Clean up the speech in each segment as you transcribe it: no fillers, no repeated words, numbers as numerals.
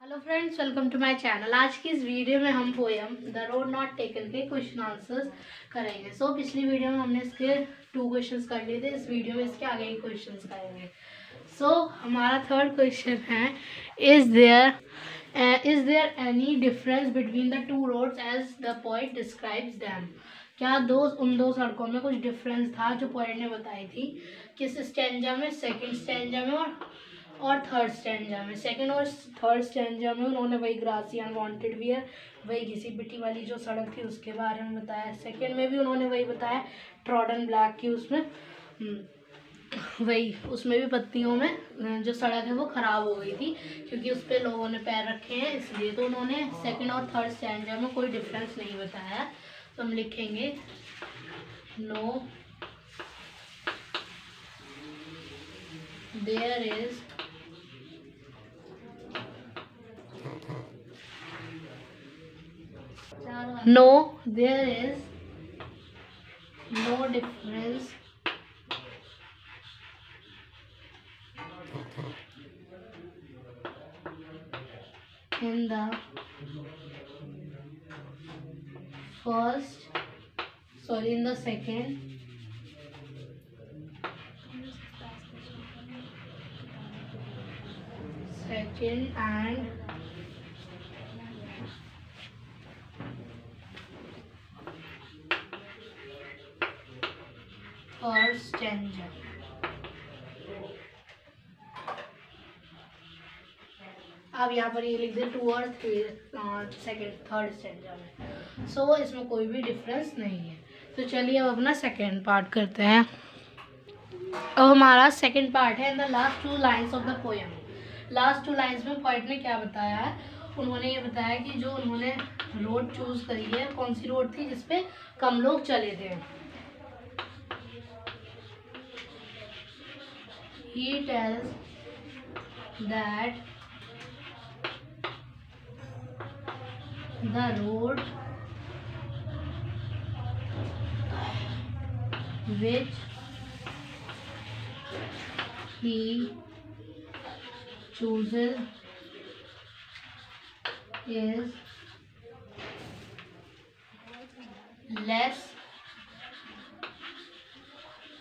Hello friends, welcome to my channel. आज की इस वीडियो में हम poem the road not taken के क्वेश्चन आंसर्स करेंगे। पिछली वीडियो में हमने इसके 2 क्वेश्चंस कर लिए थे। इस वीडियो में इसके आगे ही क्वेश्चंस करेंगे। हमारा थर्ड क्वेश्चन है, is there any difference between the two roads as the poet describes them. क्या उन दो सड़कों में कुछ डिफरेंस था जो पोएट ने बताई थी। किस स्टैंजा में, सेकंड स्टैंजा में और थर्ड स्टैंजा में। सेकंड और थर्ड स्टैंजा में उन्होंने वही ग्रासी अनवांटेड वियर, वही घिसी पिटी वाली जो सड़क थी उसके बारे में बताया। सेकंड में भी उन्होंने वही बताया, ट्रॉडन ब्लैक की उसमें वही उसमें भी पत्तियों में जो सड़क है वो ख़राब हो गई थी क्योंकि उस पर लोगों ने पैर रखे हैं, इसलिए। तो उन्होंने सेकंड और थर्ड स्टैंजा में कोई डिफरेंस नहीं बताया। तो हम लिखेंगे no there is no difference in the second and third stanza। अब यहाँ पर ये लिख दे 2 और 3 सेकेंड थर्ड स्टैंजा में। इसमें कोई भी डिफरेंस नहीं है। तो चलिए अब अपना सेकेंड पार्ट करते हैं। अब हमारा सेकेंड पार्ट है the last 2 lines of the poem. Last 2 lines में पोएट ने क्या बताया है, उन्होंने ये बताया कि जो उन्होंने रोड चूज करी है, कौन सी रोड थी जिसपे कम लोग चले थे। He tells that the road which he chooses is less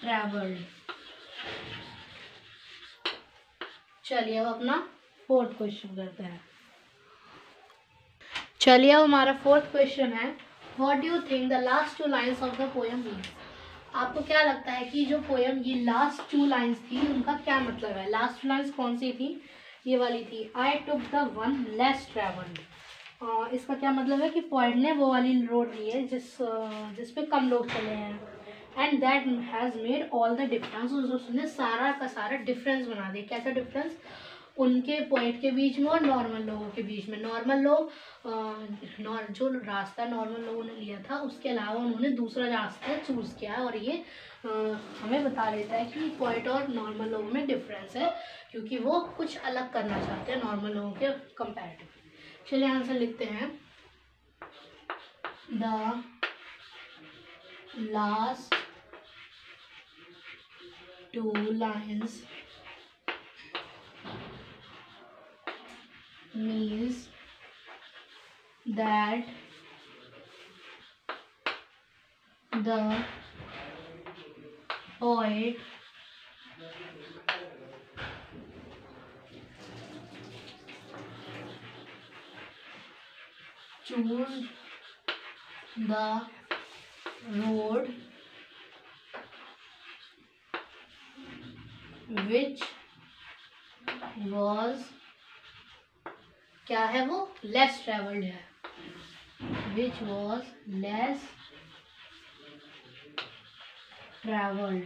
traveled। चलिए अब अपना फोर्थ क्वेश्चन करते हैं। चलिए अब हमारा फोर्थ क्वेश्चन है, what do you think the last 2 lines of the poem means. आपको क्या लगता है कि जो पोएम की लास्ट 2 लाइन्स थी उनका क्या मतलब है। लास्ट 2 लाइन्स कौन सी थी, ये वाली थी, I took the one less travelled. इसका क्या मतलब है कि पोएट ने वो वाली रोड ली है जिस पे कम लोग चले हैं। And that has made all the difference. उसने सारा का सारा डिफरेंस बना दिया। कैसा डिफरेंस, उनके पोएट के बीच में और नॉर्मल लोगों के बीच में। नॉर्मल लोग जो रास्ता नॉर्मल लोगों ने लिया था उसके अलावा उन्होंने दूसरा रास्ता चूज़ किया है। और ये हमें बता देता है कि पोएट और नॉर्मल लोगों में डिफरेंस है क्योंकि वो कुछ अलग करना चाहते हैं नॉर्मल लोगों के कंपैरेटिव। चलिए आंसर लिखते हैं, the last 2 lines means that the poet chose the road which was, क्या है वो, लेस ट्रेवल्ड है, which was less travelled.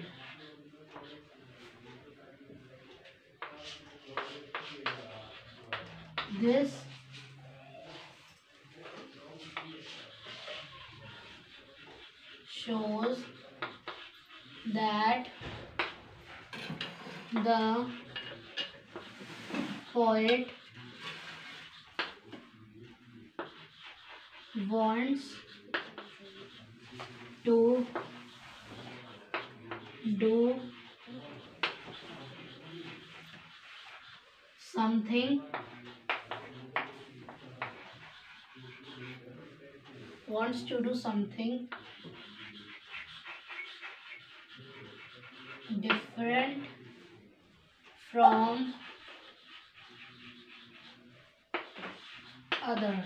This shows that the poet wants to do something wants to do something different from other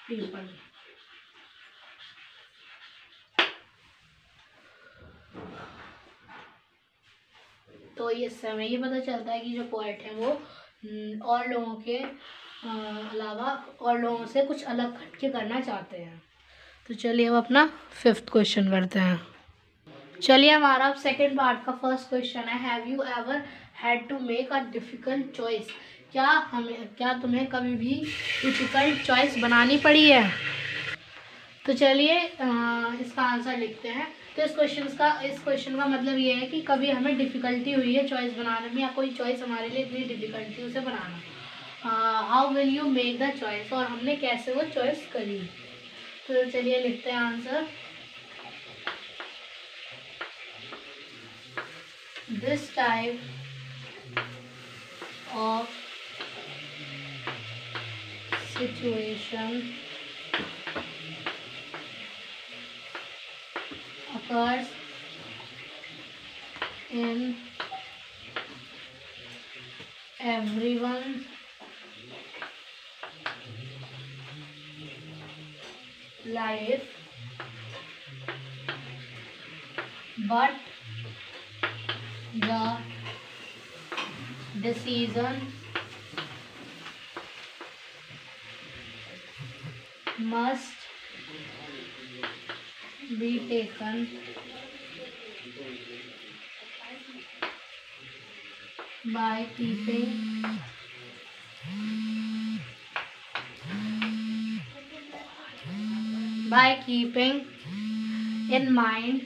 people. तो ये समय ये पता चलता है कि जो पोएट है वो और लोगों के अलावा और लोगों से कुछ अलग हटके करना चाहते हैं। तो चलिए अब अपना 5th क्वेश्चन करते हैं। चलिए हमारा सेकंड पार्ट का फर्स्ट क्वेश्चन है, have you ever had to make a difficult choice? क्या तुम्हें कभी भी डिफ़िकल्ट चॉइस बनानी पड़ी है? तो चलिए इसका आंसर लिखते हैं। तो इस क्वेश्चन का मतलब ये है कि कभी हमें डिफ़िकल्टी हुई है चॉइस बनाने में, या कोई चॉइस हमारे लिए इतनी डिफ़िकल्टी उसे बनाना। How will you make the choice, और हमने कैसे वो चॉइस करी। तो चलिए लिखते हैं answer. This type of situation occurs in everyone's life, but the decision must be taken by keeping in mind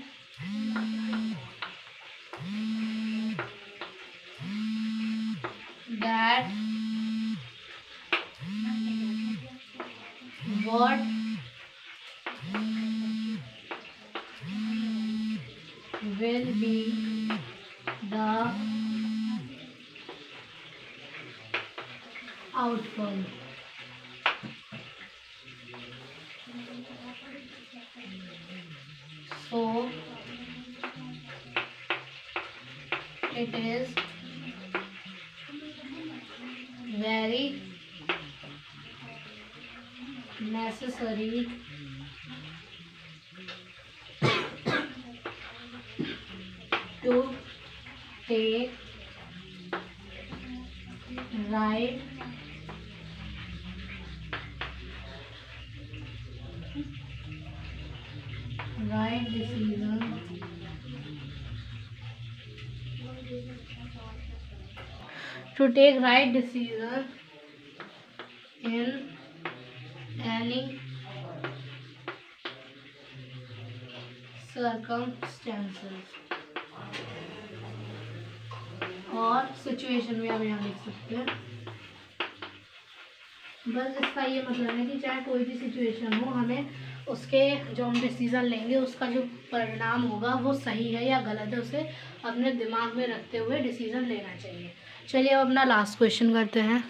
that what will be the outcome. So it is very necessary to take right decision in any circumstances, और situation में हम यहाँ लिख सकते हैं। बस इसका ये मतलब है कि चाहे कोई भी सिचुएशन हो, हमें उसके जो हम डिसीज़न लेंगे उसका जो परिणाम होगा वो सही है या गलत है, उसे अपने दिमाग में रखते हुए डिसीज़न लेना चाहिए। चलिए अब अपना लास्ट क्वेश्चन करते हैं।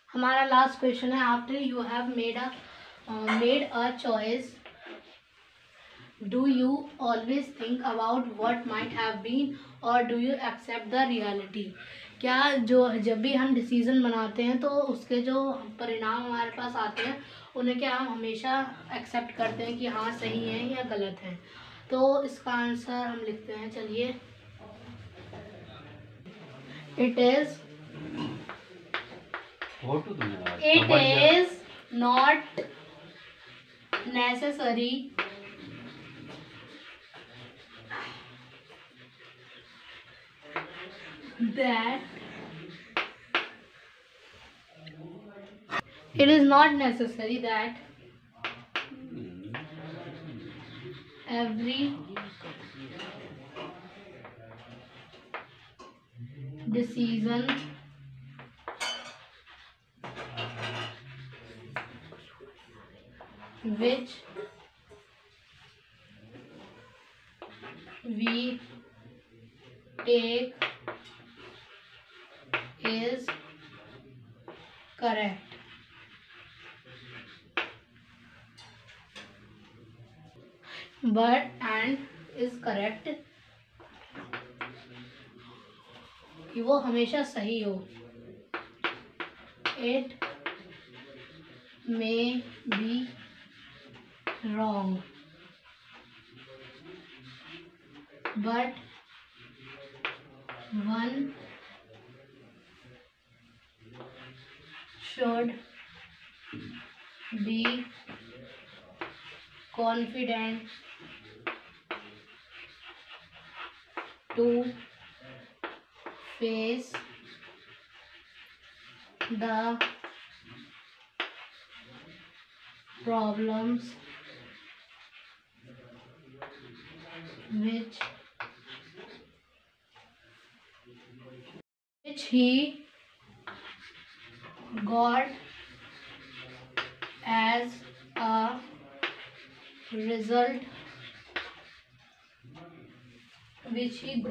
हमारा लास्ट क्वेश्चन है, after you have made a choice, do you always think about what might have been, और do you accept the reality? क्या जब भी हम डिसीज़न बनाते हैं तो उसके जो परिणाम हमारे पास आते हैं उन्हें क्या हम हमेशा एक्सेप्ट करते हैं कि हाँ सही है या गलत है? तो इसका आंसर हम लिखते हैं। चलिए, it is not necessary that it is not necessary that every decision which we take is correct. But and is correct, कि वो हमेशा सही हो। It may be wrong but one should be confident to face the problems which he got as a result which he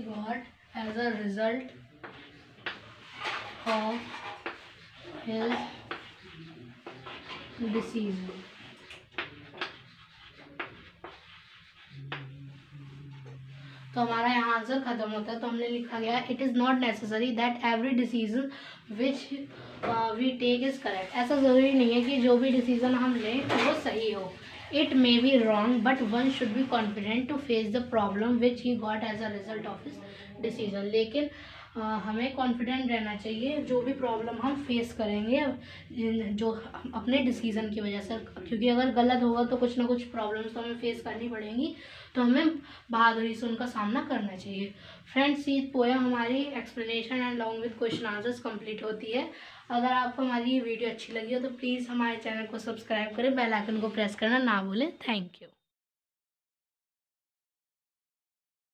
got as a result of his decision. तो हमारा यहाँ answer खत्म होता है। तो हमने लिखा गया it is not necessary that every decision which we take is correct. ऐसा ज़रूरी नहीं है कि जो भी डिसीज़न हम लें वो सही हो। It may be wrong but one should be confident to face the problem which he got as a result of his decision. लेकिन हमें कॉन्फिडेंट रहना चाहिए जो भी प्रॉब्लम हम फेस करेंगे जो अपने डिसीज़न की वजह से, क्योंकि अगर गलत होगा तो कुछ ना कुछ प्रॉब्लम्स तो हमें फेस करनी पड़ेंगी, तो हमें बहादुरी से उनका सामना करना चाहिए। फ्रेंड्स, ये पोएम हमारी explanation and long with question answers complete होती है। अगर आपको हमारी ये वीडियो अच्छी लगी हो तो प्लीज़ हमारे चैनल को सब्सक्राइब करें, बेल आइकन को प्रेस करना ना भूलें। Thank you.